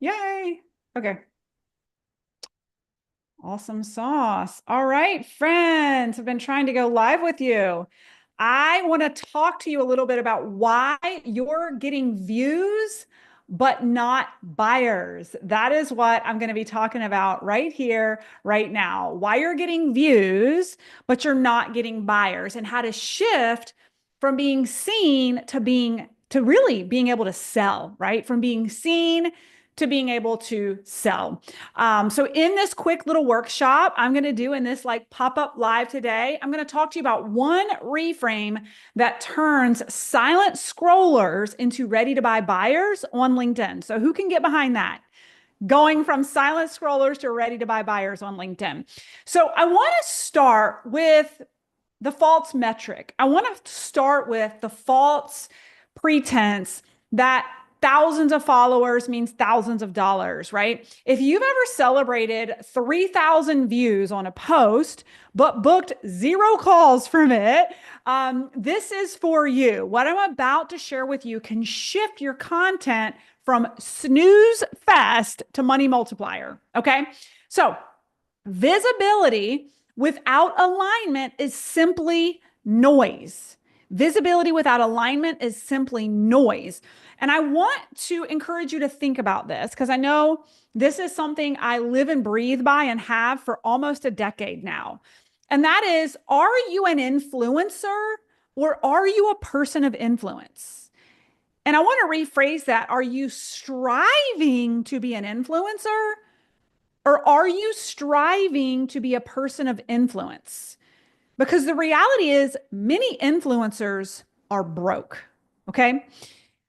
Yay. Okay. Awesome sauce. All right, friends, I've been trying to go live with you. I want to talk to you a little bit about why you're getting views, but not buyers. That is what I'm going to be talking about right here, right now. Why you're getting views, but you're not getting buyers, and how to shift from being seen to really being able to sell, right? From being seen to being able to sell. So in this quick little workshop I'm going to do in this like pop-up live today, I'm going to talk to you about one reframe that turns silent scrollers into ready to buy buyers on LinkedIn. So who can get behind that? Going from silent scrollers to ready to buy buyers on LinkedIn. So I want to start with the false metric. I want to start with the false pretense that thousands of followers means thousands of dollars, right? If you've ever celebrated 3,000 views on a post, but booked zero calls from it, this is for you. What I'm about to share with you can shift your content from snooze fest to money multiplier. Okay. So visibility without alignment is simply noise. Visibility without alignment is simply noise. And I want to encourage you to think about this because I know this is something I live and breathe by and have for almost a decade now. And that is, are you an influencer or are you a person of influence? And I want to rephrase that. Are you striving to be an influencer? Or are you striving to be a person of influence? Because the reality is, many influencers are broke. Okay.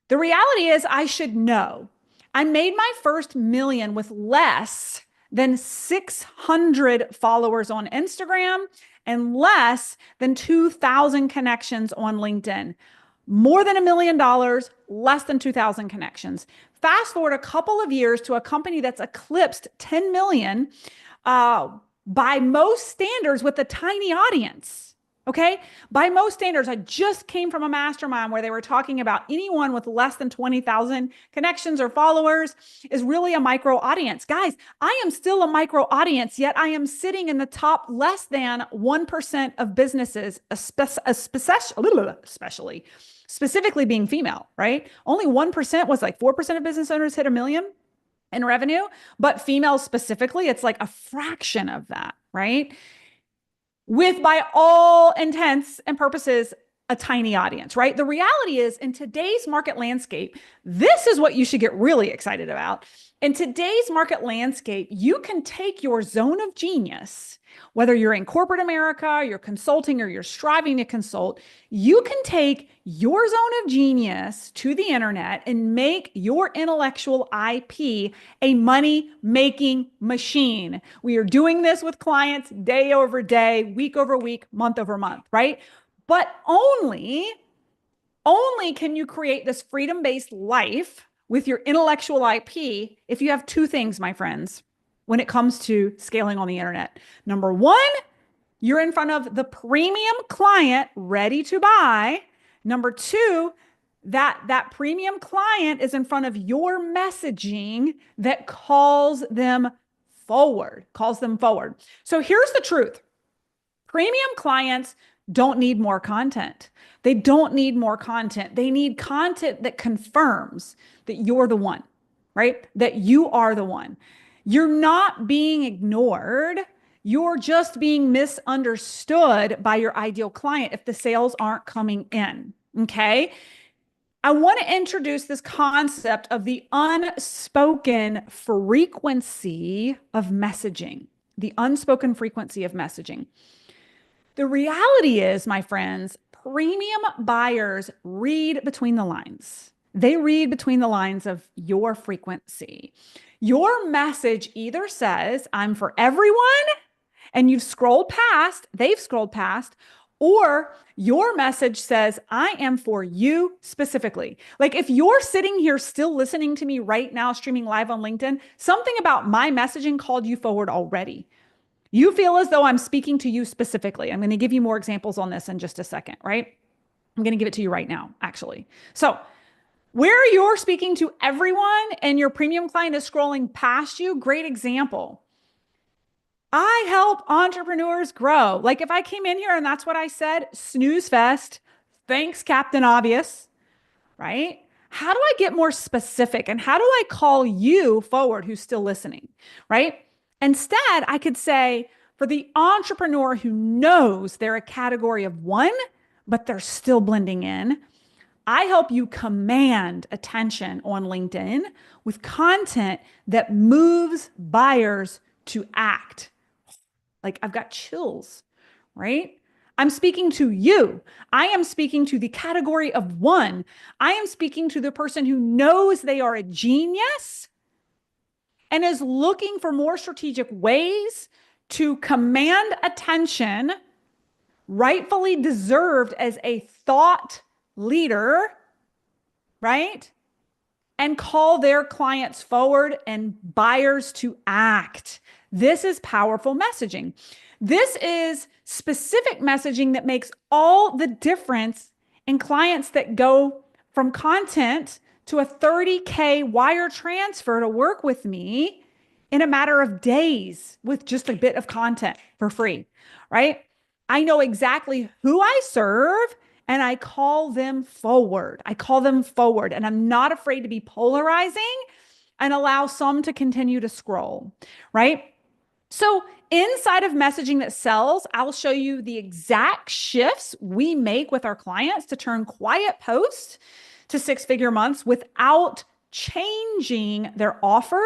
The reality is, I should know. I made my first million with less than 600 followers on Instagram and less than 2,000 connections on LinkedIn. More than $1 million, less than 2,000 connections. Fast forward a couple of years to a company that's eclipsed 10 million by most standards with a tiny audience. Okay. By most standards, I just came from a mastermind where they were talking about anyone with less than 20,000 connections or followers is really a micro audience. Guys, I am still a micro audience, yet I am sitting in the top less than 1% of businesses, especially specifically being female, right? Only 1% was like 4% of business owners hit a million in revenue, but females specifically, it's like a fraction of that, right? With, by all intents and purposes, a tiny audience, right? The reality is, in today's market landscape, this is what you should get really excited about. In today's market landscape, you can take your zone of genius, whether you're in corporate America, you're consulting, or you're striving to consult, you can take your zone of genius to the internet and make your intellectual IP a money making machine. We are doing this with clients day over day, week over week, month over month, right? But only can you create this freedom-based life with your intellectual IP if you have two things, my friends, when it comes to scaling on the internet. Number one, you're in front of the premium client ready to buy. Number two, that premium client is in front of your messaging that calls them forward. So here's the truth. Premium clients don't need more content. They don't need more content. They need content that confirms that you're the one, right? That you are the one. You're not being ignored. You're just being misunderstood by your ideal client if the sales aren't coming in. Okay. I want to introduce this concept of the unspoken frequency of messaging. The unspoken frequency of messaging. The reality is, my friends, premium buyers read between the lines. They read between the lines of your frequency. Your message either says, I'm for everyone, and they've scrolled past, or your message says, I am for you specifically. Like if you're sitting here still listening to me right now, streaming live on LinkedIn, something about my messaging called you forward already. You feel as though I'm speaking to you specifically. I'm going to give you more examples on this in just a second, right? I'm going to give it to you right now, actually. So Where you're speaking to everyone and your premium client is scrolling past you, great example. I help entrepreneurs grow. Like if I came in here and that's what I said, snooze fest. Thanks, Captain Obvious, right? How do I get more specific and how do I call you forward who's still listening, right? Instead, I could say for the entrepreneur who knows they're a category of one, but they're still blending in, I help you command attention on LinkedIn with content that moves buyers to act. Like I've got chills, right? I'm speaking to you. I am speaking to the category of one. I am speaking to the person who knows they are a genius and is looking for more strategic ways to command attention, rightfully deserved as a thought leader, right? And call their clients forward and buyers to act. This is powerful messaging. This is specific messaging that makes all the difference in clients that go from content to a 30K wire transfer to work with me in a matter of days with just a bit of content for free, right? I know exactly who I serve and I call them forward. I call them forward, and I'm not afraid to be polarizing and allow some to continue to scroll, right? So, inside of messaging that sells, I'll show you the exact shifts we make with our clients to turn quiet posts to six-figure months without changing their offer,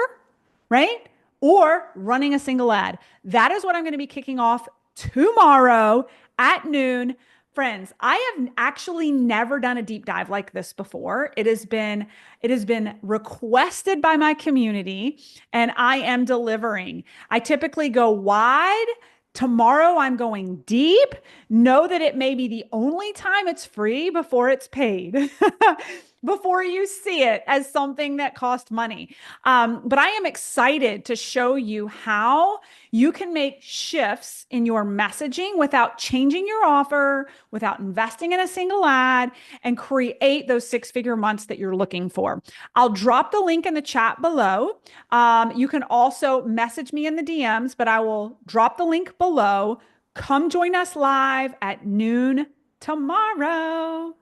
right? Or running a single ad. That is what I'm going to be kicking off tomorrow at noon. Friends, I have actually never done a deep dive like this before. It has been requested by my community and I am delivering. I typically go wide. Tomorrow I'm going deep. Know that it may be the only time it's free before it's paid. Before you see it as something that costs money. But I am excited to show you how you can make shifts in your messaging without changing your offer, without investing in a single ad, and create those six-figure months that you're looking for. I'll drop the link in the chat below. You can also message me in the DMs, but I will drop the link below. Come join us live at noon tomorrow.